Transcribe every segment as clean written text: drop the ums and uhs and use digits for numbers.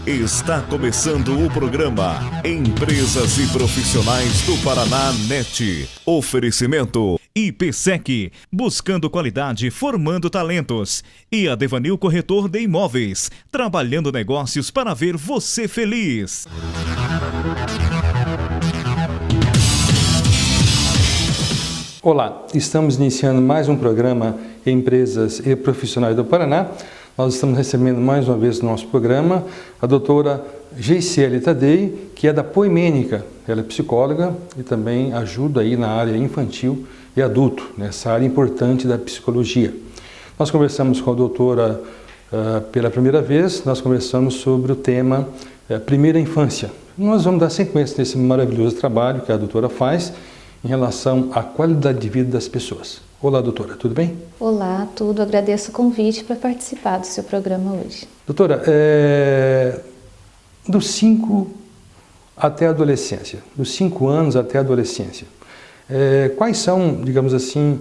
Está começando o programa Empresas e Profissionais do Paraná NET. Oferecimento IPSEC, buscando qualidade, formando talentos. E a Devanil Corretor de Imóveis, trabalhando negócios para ver você feliz. Olá, estamos iniciando mais um programa Empresas e Profissionais do Paraná. Nós estamos recebendo mais uma vez no nosso programa a doutora Geisiele Tadei, que é da Poimênica. Ela é psicóloga e também ajuda aí na área infantil e adulto, nessa área importante da psicologia. Nós conversamos com a doutora pela primeira vez, nós conversamos sobre o tema Primeira Infância. Nós vamos dar sequência nesse maravilhoso trabalho que a doutora faz em relação à qualidade de vida das pessoas. Olá, doutora, tudo bem? Olá, tudo. Agradeço o convite para participar do seu programa hoje. Doutora, dos 5 até a adolescência, dos 5 anos até a adolescência, quais são, digamos assim,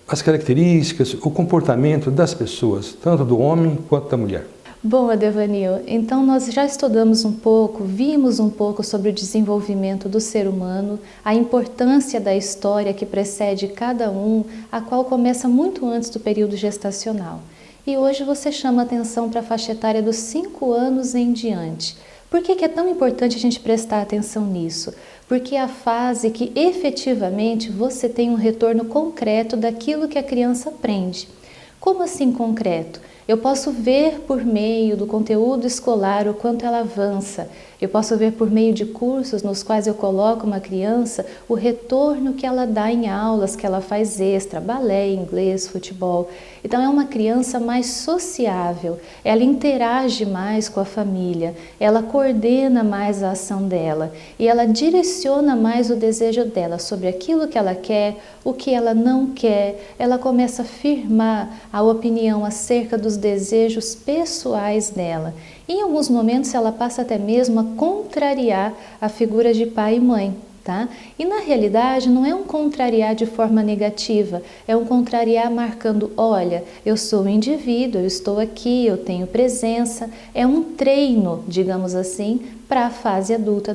as características, o comportamento das pessoas, tanto do homem quanto da mulher? Bom, Adevanil, então nós já estudamos um pouco, vimos um pouco sobre o desenvolvimento do ser humano, a importância da história que precede cada um, a qual começa muito antes do período gestacional. E hoje você chama atenção para a faixa etária dos 5 anos em diante. Por que é tão importante a gente prestar atenção nisso? Porque é a fase que efetivamente você tem um retorno concreto daquilo que a criança aprende. Como assim concreto? Eu posso ver por meio do conteúdo escolar o quanto ela avança. Eu posso ver por meio de cursos nos quais eu coloco uma criança o retorno que ela dá em aulas, que ela faz extra, balé, inglês, futebol. Então é uma criança mais sociável, ela interage mais com a família, ela coordena mais a ação dela e ela direciona mais o desejo dela sobre aquilo que ela quer, o que ela não quer. Ela começa a firmar a opinião acerca dos desejos pessoais dela. Em alguns momentos ela passa até mesmo a contrariar a figura de pai e mãe, tá? E na realidade não é um contrariar de forma negativa, é um contrariar marcando, olha, eu sou um indivíduo, eu estou aqui, eu tenho presença, é um treino, digamos assim, para a fase adulta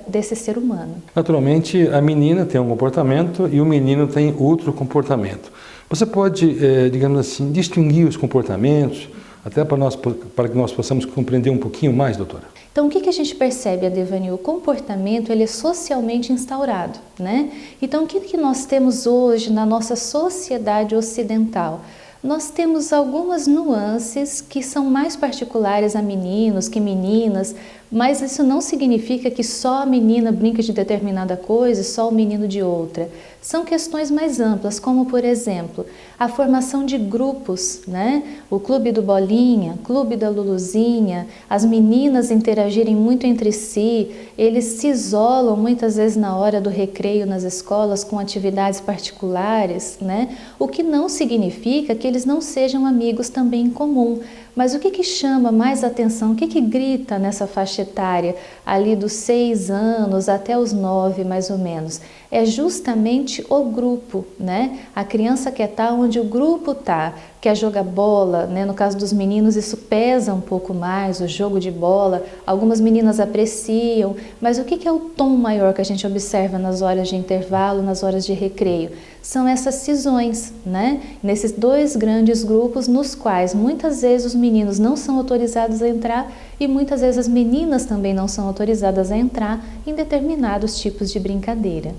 desse ser humano. Naturalmente, a menina tem um comportamento e o menino tem outro comportamento. Você pode, digamos assim, distinguir os comportamentos, até para que nós possamos compreender um pouquinho mais, doutora? Então, o que a gente percebe, Adevanil? O comportamento ele é socialmente instaurado, né? Então, o que nós temos hoje na nossa sociedade ocidental? Nós temos algumas nuances que são mais particulares a meninos que meninas, mas isso não significa que só a menina brinca de determinada coisa e só o menino de outra. São questões mais amplas, como por exemplo, a formação de grupos, né? O clube do Bolinha, clube da Luluzinha, as meninas interagirem muito entre si, eles se isolam muitas vezes na hora do recreio nas escolas com atividades particulares, né? O que não significa que eles não sejam amigos também em comum. Mas o que chama mais atenção, o que grita nessa faixa etária, ali dos 6 anos até os 9 mais ou menos? É justamente o grupo, né? A criança quer estar onde o grupo está, quer jogar bola, né? No caso dos meninos isso pesa um pouco mais, o jogo de bola, algumas meninas apreciam, mas o que é o tom maior que a gente observa nas horas de intervalo, nas horas de recreio? São essas cisões, né? Nesses 2 grandes grupos nos quais muitas vezes os meninos não são autorizados a entrar e muitas vezes as meninas também não são autorizadas a entrar em determinados tipos de brincadeira.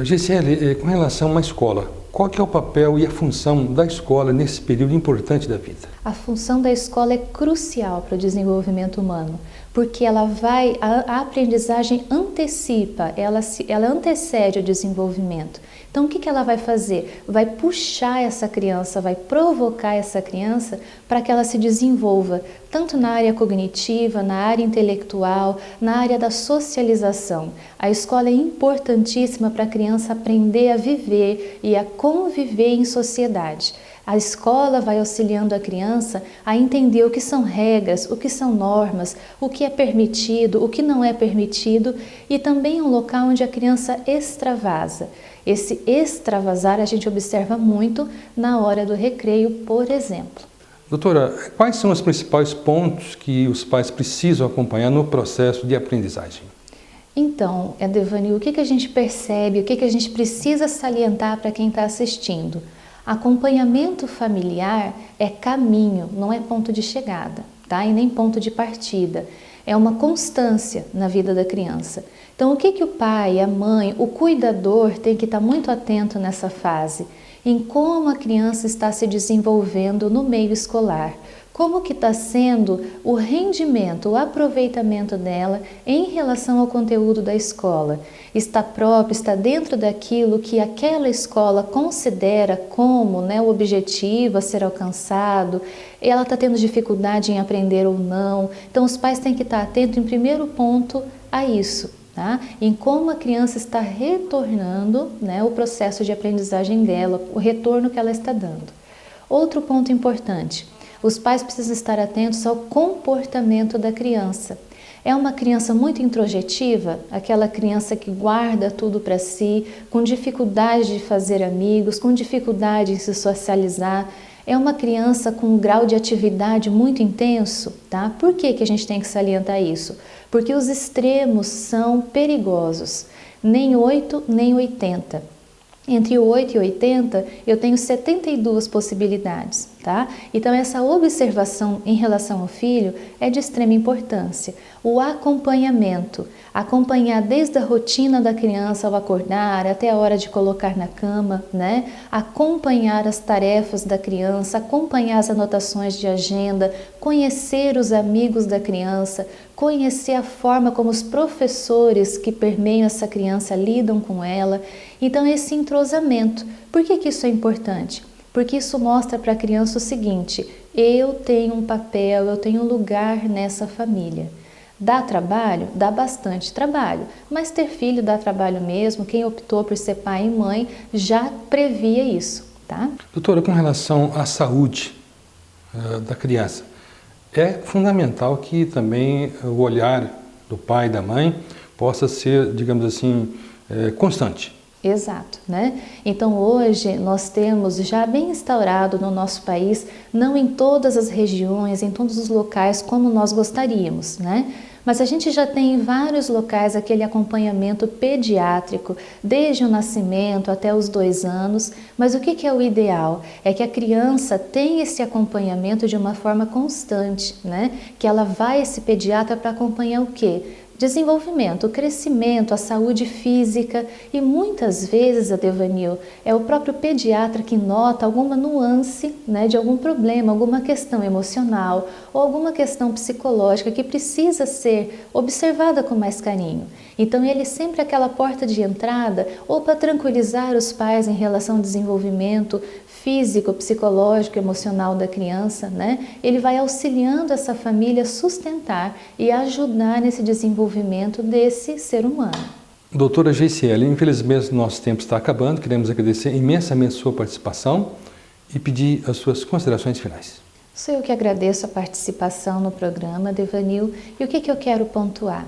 Geisiele, com relação a uma escola, qual que é o papel e a função da escola nesse período importante da vida? A função da escola é crucial para o desenvolvimento humano, porque a aprendizagem antecipa, ela antecede o desenvolvimento. Então, o que ela vai fazer? Vai puxar essa criança, vai provocar essa criança para que ela se desenvolva, tanto na área cognitiva, na área intelectual, na área da socialização. A escola é importantíssima para a criança aprender a viver e a conviver em sociedade. A escola vai auxiliando a criança a entender o que são regras, o que são normas, o que é permitido, o que não é permitido e também é um local onde a criança extravasa. Esse extravasar a gente observa muito na hora do recreio, por exemplo. Doutora, quais são os principais pontos que os pais precisam acompanhar no processo de aprendizagem? Então, Edevanil, o que a gente percebe, o que a gente precisa salientar para quem está assistindo? Acompanhamento familiar é caminho, não é ponto de chegada, tá? E nem ponto de partida. É uma constância na vida da criança. Então, o que o pai, a mãe, o cuidador tem que estar muito atento nessa fase? Em como a criança está se desenvolvendo no meio escolar. Como que está sendo o rendimento, o aproveitamento dela em relação ao conteúdo da escola? Está próprio, está dentro daquilo que aquela escola considera como o objetivo a ser alcançado? Ela está tendo dificuldade em aprender ou não? Então os pais têm que estar atentos em primeiro ponto a isso, tá? Em como a criança está retornando, o processo de aprendizagem dela, o retorno que ela está dando. Outro ponto importante. Os pais precisam estar atentos ao comportamento da criança. É uma criança muito introjetiva, aquela criança que guarda tudo para si, com dificuldade de fazer amigos, com dificuldade em se socializar. É uma criança com um grau de atividade muito intenso, tá? Por que a gente tem que salientar isso? Porque os extremos são perigosos, nem 8 nem 80. Entre 8 e 80, eu tenho 72 possibilidades, tá? Então, essa observação em relação ao filho é de extrema importância. O acompanhamento, acompanhar desde a rotina da criança ao acordar até a hora de colocar na cama, Acompanhar as tarefas da criança, acompanhar as anotações de agenda, conhecer os amigos da criança, conhecer a forma como os professores que permeiam essa criança lidam com ela. Então, esse entrosamento. Por que isso é importante? Porque isso mostra para a criança o seguinte: eu tenho um papel, eu tenho um lugar nessa família. Dá trabalho? Dá bastante trabalho, mas ter filho dá trabalho mesmo. Quem optou por ser pai e mãe já previa isso, tá? Doutora, com relação à saúde da criança, é fundamental que também o olhar do pai e da mãe possa ser, digamos assim, constante. Exato, Então hoje nós temos já bem instaurado no nosso país, não em todas as regiões, em todos os locais como nós gostaríamos, Mas a gente já tem em vários locais aquele acompanhamento pediátrico, desde o nascimento até os 2 anos. Mas o que é o ideal? É que a criança tenha esse acompanhamento de uma forma constante, Que ela vá a esse pediatra para acompanhar o quê? Desenvolvimento, o crescimento, a saúde física e muitas vezes, Edevanil, é o próprio pediatra que nota alguma nuance de algum problema, alguma questão emocional ou alguma questão psicológica que precisa ser observada com mais carinho. Então ele sempre é aquela porta de entrada ou para tranquilizar os pais em relação ao desenvolvimento físico, psicológico, emocional da criança, Ele vai auxiliando essa família a sustentar e ajudar nesse desenvolvimento desse ser humano. Doutora Geisiele, infelizmente nosso tempo está acabando. Queremos agradecer imensamente a sua participação e pedir as suas considerações finais. Sou eu que agradeço a participação no programa, Edevanil, e o que eu quero pontuar?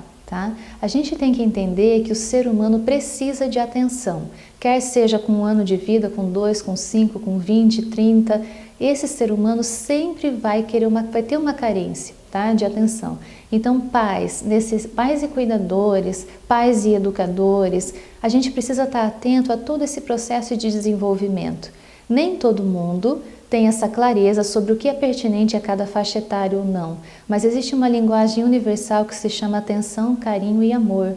A gente tem que entender que o ser humano precisa de atenção, quer seja com 1 ano de vida, com 2, com 5, com 20, 30, esse ser humano sempre vai ter uma carência, de atenção. Então, pais e cuidadores, pais e educadores, a gente precisa estar atento a todo esse processo de desenvolvimento. Nem todo mundo tem essa clareza sobre o que é pertinente a cada faixa etária ou não, mas existe uma linguagem universal que se chama atenção, carinho e amor,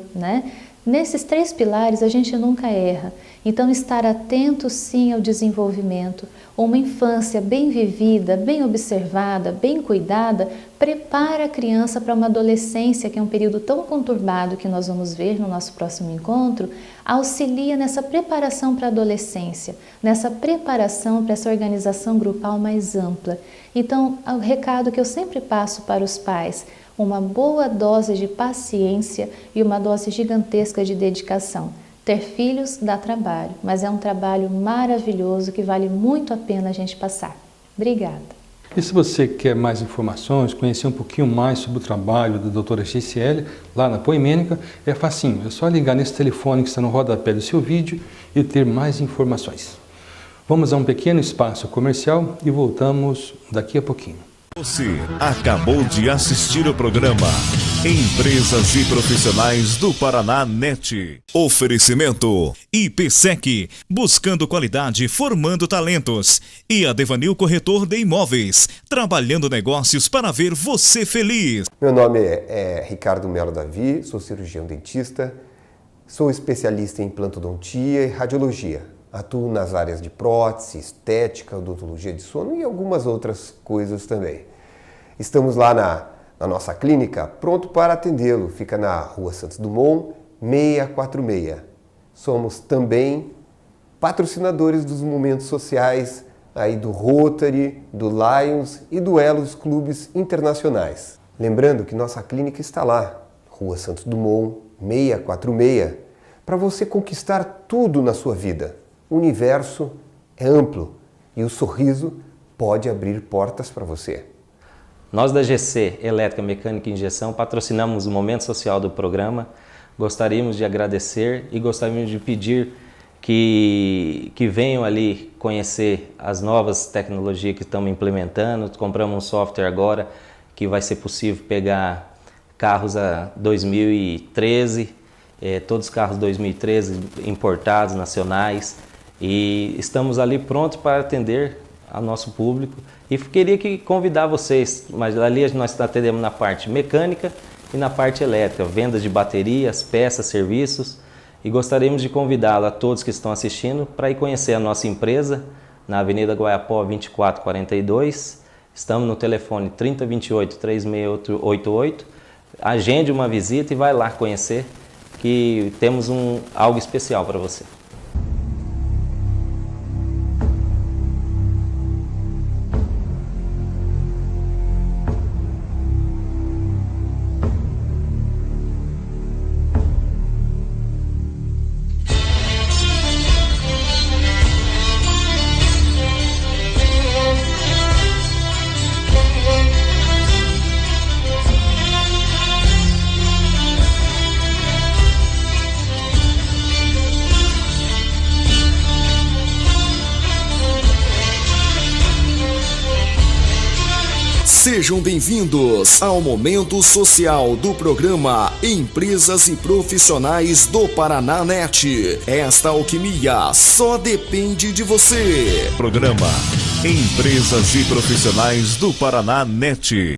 Nesses 3 pilares a gente nunca erra, então estar atento sim ao desenvolvimento, uma infância bem vivida, bem observada, bem cuidada, prepara a criança para uma adolescência, que é um período tão conturbado que nós vamos ver no nosso próximo encontro, auxilia nessa preparação para a adolescência, nessa preparação para essa organização grupal mais ampla. Então, o recado que eu sempre passo para os pais: uma boa dose de paciência e uma dose gigantesca de dedicação. Ter filhos dá trabalho, mas é um trabalho maravilhoso que vale muito a pena a gente passar. Obrigada. E se você quer mais informações, conhecer um pouquinho mais sobre o trabalho da doutora Geisiele, lá na Poimênica, é facinho, é só ligar nesse telefone que está no rodapé do seu vídeo e ter mais informações. Vamos a um pequeno espaço comercial e voltamos daqui a pouquinho. Você acabou de assistir o programa Empresas e Profissionais do Paraná NET. Oferecimento IPSEC, buscando qualidade, formando talentos. E a Devanil Corretor de Imóveis, trabalhando negócios para ver você feliz. Meu nome é Ricardo Melo Davi, sou cirurgião dentista, sou especialista em implantodontia e radiologia. Atuo nas áreas de prótese, estética, odontologia de sono e algumas outras coisas também. Estamos lá na nossa clínica, pronto para atendê-lo. Fica na Rua Santos Dumont, 646. Somos também patrocinadores dos momentos sociais aí do Rotary, do Lions e do Elos Clubes Internacionais. Lembrando que nossa clínica está lá, Rua Santos Dumont, 646, para você conquistar tudo na sua vida. O universo é amplo e o sorriso pode abrir portas para você. Nós da GC Elétrica, Mecânica e Injeção patrocinamos o momento social do programa. Gostaríamos de agradecer e gostaríamos de pedir que venham ali conhecer as novas tecnologias que estamos implementando. Compramos um software agora que vai ser possível pegar carros a 2013, todos os carros 2013 importados, nacionais. E estamos ali prontos para atender ao nosso público e queria convidar vocês, mas ali nós atendemos na parte mecânica e na parte elétrica, vendas de baterias, peças, serviços, e gostaríamos de convidá-lo a todos que estão assistindo para ir conhecer a nossa empresa na Avenida Guaiapó 2442, estamos no telefone 3028-3688, agende uma visita e vai lá conhecer que temos algo especial para você. Sejam bem-vindos ao momento social do programa Empresas e Profissionais do Paraná NET. Esta alquimia só depende de você. Programa Empresas e Profissionais do Paraná NET.